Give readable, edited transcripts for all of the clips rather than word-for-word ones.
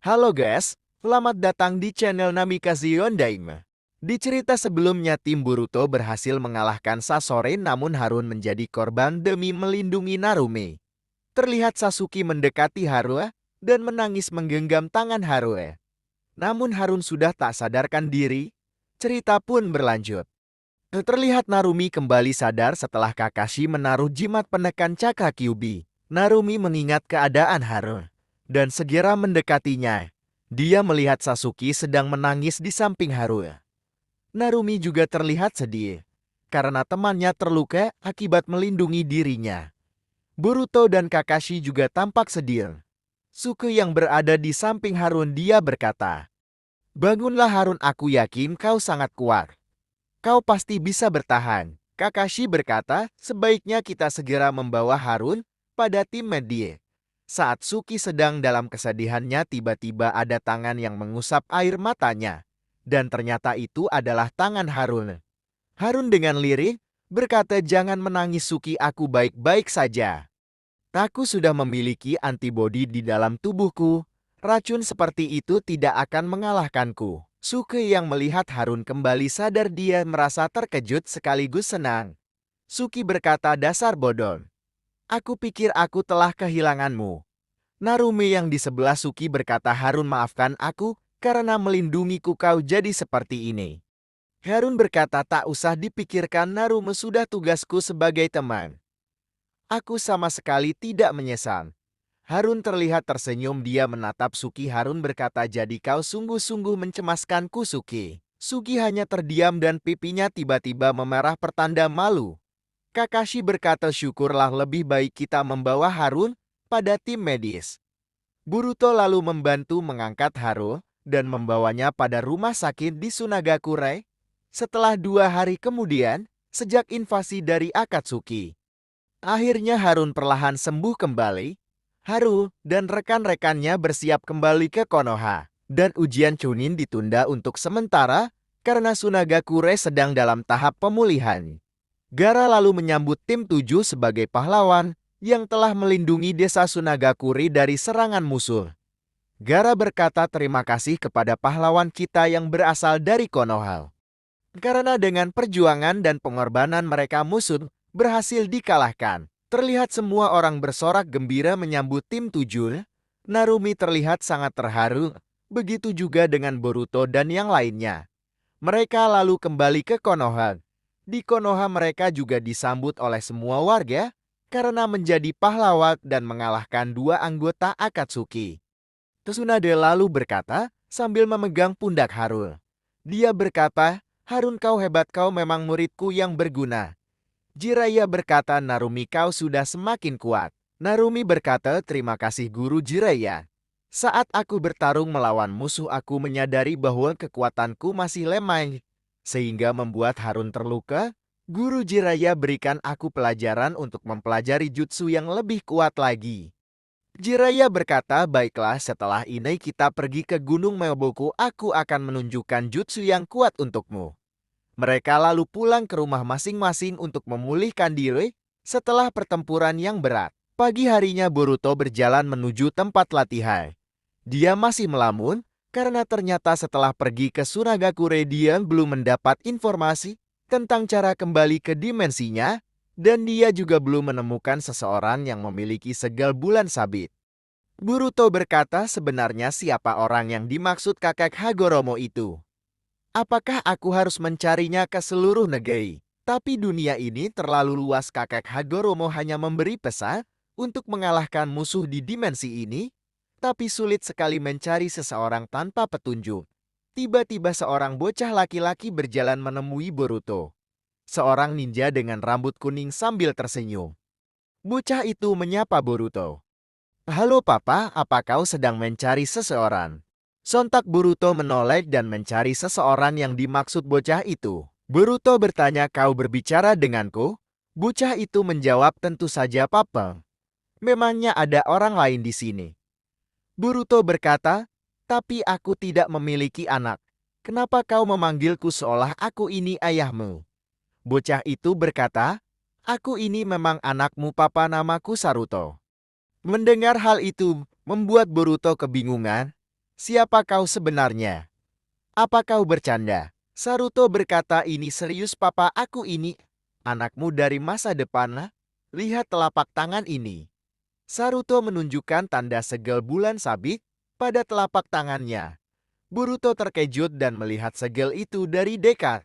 Halo guys, selamat datang di channel Namikaze Yondaime. Di cerita sebelumnya tim Boruto berhasil mengalahkan Sasori namun Harun menjadi korban demi melindungi Narume. Terlihat Sasuke mendekati Haruo dan menangis menggenggam tangan Haruo. Namun Harun sudah tak sadarkan diri, cerita pun berlanjut. Terlihat Narumi kembali sadar setelah Kakashi menaruh jimat penekan cakra Kyuubi. Narumi mengingat keadaan Harun dan segera mendekatinya. Dia melihat Sasuke sedang menangis di samping Haruo. Narumi juga terlihat sedih karena temannya terluka akibat melindungi dirinya. Boruto dan Kakashi juga tampak sedih. Suke yang berada di samping Harun dia berkata, "Bangunlah Harun, aku yakin kau sangat kuat. Kau pasti bisa bertahan." Kakashi berkata, "Sebaiknya kita segera membawa Harun pada tim medis." Saat Suki sedang dalam kesedihannya, tiba-tiba ada tangan yang mengusap air matanya. Dan ternyata itu adalah tangan Harun. Harun dengan lirih berkata, "Jangan menangis Suki, aku baik-baik saja. Aku sudah memiliki antibodi di dalam tubuhku. Racun seperti itu tidak akan mengalahkanku." Suke yang melihat Harun kembali sadar dia merasa terkejut sekaligus senang. Suki berkata, "Dasar bodoh. Aku pikir aku telah kehilanganmu." Narumi yang di sebelah Suki berkata, "Harun, maafkan aku karena melindungiku kau jadi seperti ini." Harun berkata, "Tak usah dipikirkan, Narume, sudah tugasku sebagai teman. Aku sama sekali tidak menyesal." Harun terlihat tersenyum, dia menatap Suki. Harun berkata, "Jadi kau sungguh-sungguh mencemaskanku Suki." Suki hanya terdiam dan pipinya tiba-tiba memerah pertanda malu. Kakashi berkata, "Syukurlah, lebih baik kita membawa Harun pada tim medis." Boruto lalu membantu mengangkat Haruo dan membawanya pada rumah sakit di Sunagakure. Setelah 2 hari kemudian, sejak invasi dari Akatsuki, akhirnya Harun perlahan sembuh kembali. Haruo dan rekan-rekannya bersiap kembali ke Konoha, dan ujian Chunin ditunda untuk sementara karena Sunagakure sedang dalam tahap pemulihan. Gaara lalu menyambut tim 7 sebagai pahlawan yang telah melindungi desa Sunagakure dari serangan musuh. Gaara berkata terima kasih kepada pahlawan kita yang berasal dari Konoha. Karena dengan perjuangan dan pengorbanan mereka, musuh berhasil dikalahkan. Terlihat semua orang bersorak gembira menyambut tim 7. Narumi terlihat sangat terharu, begitu juga dengan Boruto dan yang lainnya. Mereka lalu kembali ke Konoha. Di Konoha mereka juga disambut oleh semua warga karena menjadi pahlawan dan mengalahkan 2 anggota Akatsuki. Tsunade lalu berkata sambil memegang pundak Harun. Dia berkata, "Harun, kau hebat, kau memang muridku yang berguna." Jiraiya berkata, "Narumi, kau sudah semakin kuat." Narumi berkata, "Terima kasih Guru Jiraiya. Saat aku bertarung melawan musuh, aku menyadari bahwa kekuatanku masih lemah, sehingga membuat Harun terluka. Guru Jiraiya berikan aku pelajaran untuk mempelajari jutsu yang lebih kuat lagi." Jiraiya berkata, "Baiklah, setelah ini kita pergi ke Gunung Meoboku, aku akan menunjukkan jutsu yang kuat untukmu." Mereka lalu pulang ke rumah masing-masing untuk memulihkan diri setelah pertempuran yang berat. Pagi harinya Boruto berjalan menuju tempat latihan. Dia masih melamun karena ternyata setelah pergi ke Sunagakure dia belum mendapat informasi tentang cara kembali ke dimensinya, dan dia juga belum menemukan seseorang yang memiliki segel bulan sabit. Boruto berkata, "Sebenarnya siapa orang yang dimaksud kakek Hagoromo itu? Apakah aku harus mencarinya ke seluruh negeri? Tapi dunia ini terlalu luas, kakek Hagoromo hanya memberi pesan untuk mengalahkan musuh di dimensi ini, tapi sulit sekali mencari seseorang tanpa petunjuk." Tiba-tiba seorang bocah laki-laki berjalan menemui Boruto. Seorang ninja dengan rambut kuning sambil tersenyum. Bocah itu menyapa Boruto. "Halo Papa, apa kau sedang mencari seseorang?" Sontak Boruto menoleh dan mencari seseorang yang dimaksud bocah itu. Boruto bertanya, "Kau berbicara denganku?" Bocah itu menjawab, "Tentu saja Papa. Memangnya ada orang lain di sini?" Boruto berkata, "Tapi aku tidak memiliki anak. Kenapa kau memanggilku seolah aku ini ayahmu?" Bocah itu berkata, "Aku ini memang anakmu Papa, namaku Saruto." Mendengar hal itu membuat Boruto kebingungan. Siapa kau sebenarnya? Apa kau bercanda? Saruto berkata, ini serius papa, aku ini anakmu dari masa depan. Lihat telapak tangan ini. Saruto menunjukkan tanda segel bulan sabit pada telapak tangannya. Boruto terkejut dan melihat segel itu dari dekat.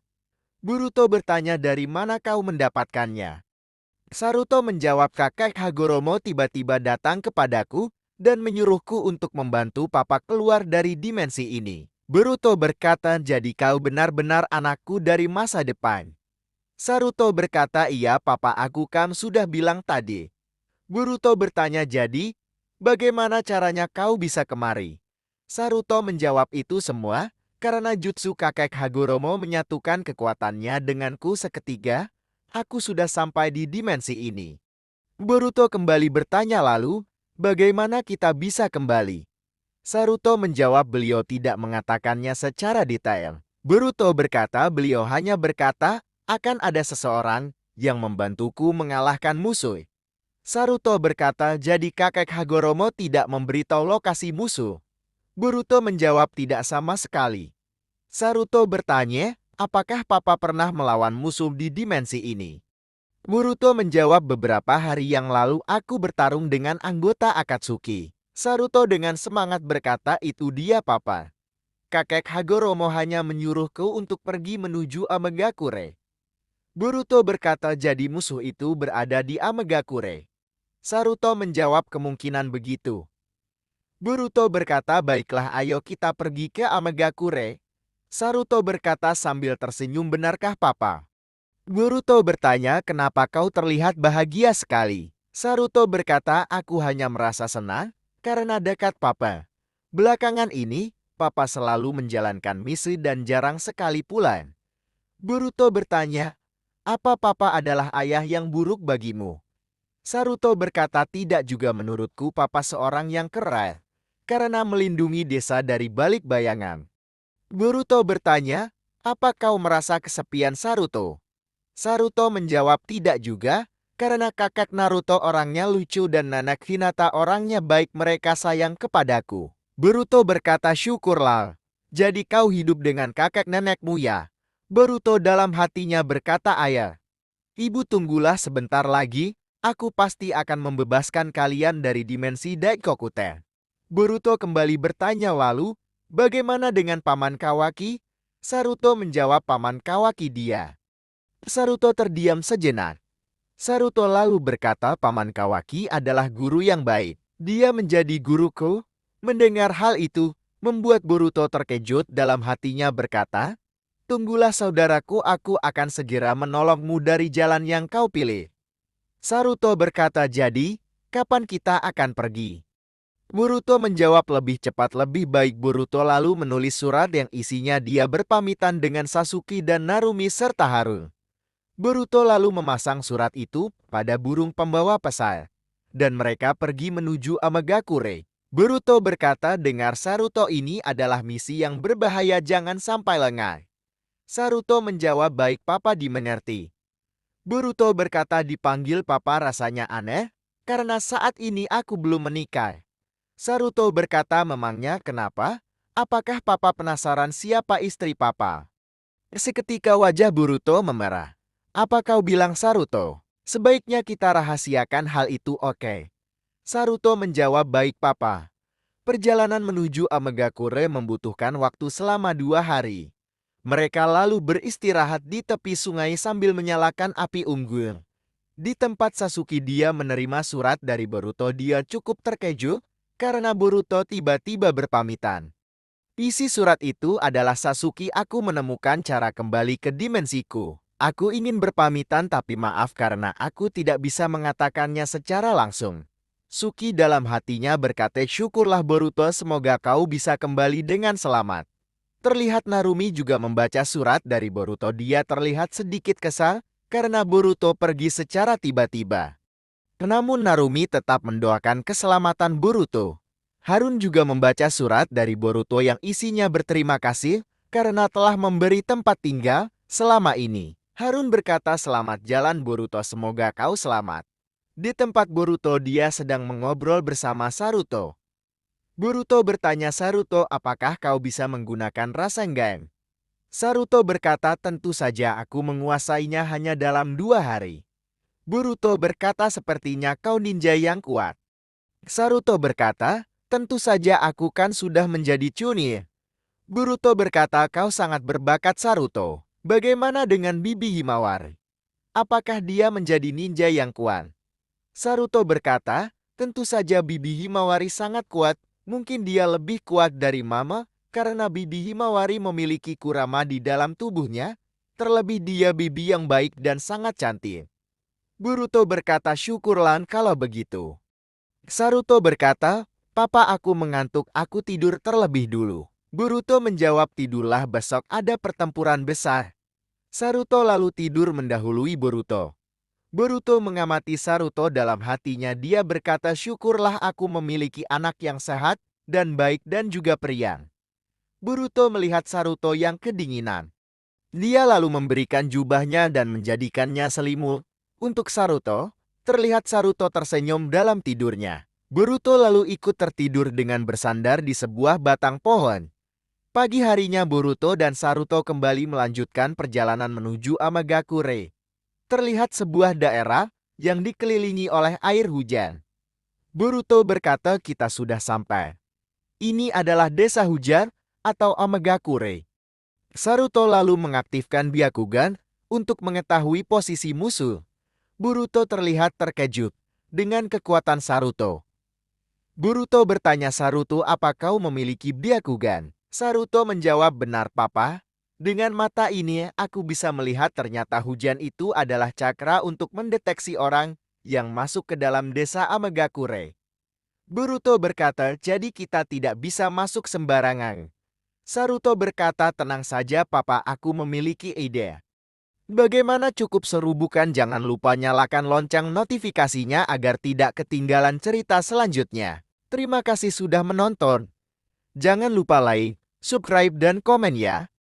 Boruto bertanya, dari mana kau mendapatkannya? Saruto menjawab, kakek Hagoromo tiba-tiba datang kepadaku dan menyuruhku untuk membantu papa keluar dari dimensi ini. Boruto berkata, jadi kau benar-benar anakku dari masa depan. Saruto berkata, iya papa, aku kan sudah bilang tadi. Boruto bertanya, jadi bagaimana caranya kau bisa kemari? Saruto menjawab, itu semua karena jutsu kakek Hagoromo menyatukan kekuatannya denganku seketika. Aku sudah sampai di dimensi ini. Boruto kembali bertanya, lalu bagaimana kita bisa kembali? Saruto menjawab, beliau tidak mengatakannya secara detail. Boruto berkata, beliau hanya berkata, akan ada seseorang yang membantuku mengalahkan musuh. Saruto berkata, jadi kakek Hagoromo tidak memberitahu lokasi musuh? Boruto menjawab, tidak sama sekali. Saruto bertanya, apakah papa pernah melawan musuh di dimensi ini? Boruto menjawab, beberapa hari yang lalu aku bertarung dengan anggota Akatsuki. Saruto dengan semangat berkata, itu dia papa. Kakek Hagoromo hanya menyuruhku untuk pergi menuju Amegakure. Boruto berkata, jadi musuh itu berada di Amegakure. Saruto menjawab, kemungkinan begitu. Boruto berkata, baiklah ayo kita pergi ke Amegakure. Saruto berkata sambil tersenyum, benarkah papa? Boruto bertanya, kenapa kau terlihat bahagia sekali? Saruto berkata, aku hanya merasa senang karena dekat papa. Belakangan ini, papa selalu menjalankan misi dan jarang sekali pulang. Boruto bertanya, apa papa adalah ayah yang buruk bagimu? Saruto berkata, tidak, juga menurutku papa seorang yang keren karena melindungi desa dari balik bayangan. Boruto bertanya, apa kau merasa kesepian Saruto? Saruto menjawab, tidak juga, karena kakek Naruto orangnya lucu dan Nanak Hinata orangnya baik, mereka sayang kepadaku. Boruto berkata, syukurlah, jadi kau hidup dengan kakek nenekmu ya? Boruto dalam hatinya berkata, ayah, ibu tunggulah sebentar lagi, aku pasti akan membebaskan kalian dari dimensi Daikokuten. Boruto kembali bertanya, lalu, bagaimana dengan Paman Kawaki? Saruto menjawab, Paman Kawaki dia. Saruto terdiam sejenak. Saruto lalu berkata, Paman Kawaki adalah guru yang baik. Dia menjadi guruku. Mendengar hal itu, membuat Boruto terkejut, dalam hatinya berkata, tunggulah saudaraku, aku akan segera menolongmu dari jalan yang kau pilih. Saruto berkata, jadi, kapan kita akan pergi? Boruto menjawab, lebih cepat lebih baik. Boruto lalu menulis surat yang isinya dia berpamitan dengan Sasuke dan Narumi serta Haru. Boruto lalu memasang surat itu pada burung pembawa pesan, dan mereka pergi menuju Amegakure. Boruto berkata, dengar Saruto, ini adalah misi yang berbahaya, jangan sampai lengah. Saruto menjawab, baik papa, dimengerti. Boruto berkata, dipanggil papa rasanya aneh, karena saat ini aku belum menikah. Saruto berkata, memangnya kenapa? Apakah papa penasaran siapa istri papa? Seketika wajah Boruto memerah. Apa kau bilang Saruto? Sebaiknya kita rahasiakan hal itu, oke? Saruto menjawab, baik papa. Perjalanan menuju Amegakure membutuhkan waktu selama 2 hari. Mereka lalu beristirahat di tepi sungai sambil menyalakan api unggun. Di tempat Sasuke dia menerima surat dari Boruto, dia cukup terkejut karena Boruto tiba-tiba berpamitan. Isi surat itu adalah, Sasuke, aku menemukan cara kembali ke dimensiku. Aku ingin berpamitan tapi maaf karena aku tidak bisa mengatakannya secara langsung. Suki dalam hatinya berkata, syukurlah Boruto, semoga kau bisa kembali dengan selamat. Terlihat Narumi juga membaca surat dari Boruto. Dia terlihat sedikit kesal karena Boruto pergi secara tiba-tiba. Namun Narumi tetap mendoakan keselamatan Boruto. Harun juga membaca surat dari Boruto yang isinya berterima kasih karena telah memberi tempat tinggal selama ini. Harun berkata, selamat jalan Boruto, semoga kau selamat. Di tempat Boruto dia sedang mengobrol bersama Saruto. Boruto bertanya Saruto, apakah kau bisa menggunakan Rasengan? Saruto berkata, tentu saja aku menguasainya hanya dalam 2 hari. Boruto berkata, sepertinya kau ninja yang kuat. Saruto berkata, tentu saja aku kan sudah menjadi Chunin. Boruto berkata, kau sangat berbakat Saruto. Bagaimana dengan Bibi Himawari? Apakah dia menjadi ninja yang kuat? Saruto berkata, tentu saja Bibi Himawari sangat kuat. Mungkin dia lebih kuat dari Mama karena Bibi Himawari memiliki Kurama di dalam tubuhnya. Terlebih dia bibi yang baik dan sangat cantik. Boruto berkata, syukurlah kalau begitu. Saruto berkata, papa aku mengantuk, aku tidur terlebih dulu. Boruto menjawab, tidurlah, besok ada pertempuran besar. Saruto lalu tidur mendahului Boruto. Boruto mengamati Saruto, dalam hatinya dia berkata, syukurlah aku memiliki anak yang sehat dan baik dan juga periang. Boruto melihat Saruto yang kedinginan. Dia lalu memberikan jubahnya dan menjadikannya selimut. Untuk Saruto, terlihat Saruto tersenyum dalam tidurnya. Boruto lalu ikut tertidur dengan bersandar di sebuah batang pohon. Pagi harinya Boruto dan Saruto kembali melanjutkan perjalanan menuju Amagakure. Terlihat sebuah daerah yang dikelilingi oleh air hujan. Boruto berkata, kita sudah sampai. Ini adalah desa hujan atau Amagakure. Saruto lalu mengaktifkan Byakugan untuk mengetahui posisi musuh. Boruto terlihat terkejut dengan kekuatan Saruto. Boruto bertanya Saruto, apa kau memiliki Byakugan? Saruto menjawab, benar papa. Dengan mata ini aku bisa melihat ternyata hujan itu adalah cakra untuk mendeteksi orang yang masuk ke dalam desa Amagakure. Boruto berkata, jadi kita tidak bisa masuk sembarangan. Saruto berkata, tenang saja papa, aku memiliki ide. Bagaimana, cukup seru bukan? Jangan lupa nyalakan lonceng notifikasinya agar tidak ketinggalan cerita selanjutnya. Terima kasih sudah menonton. Jangan lupa like, subscribe, dan komen ya.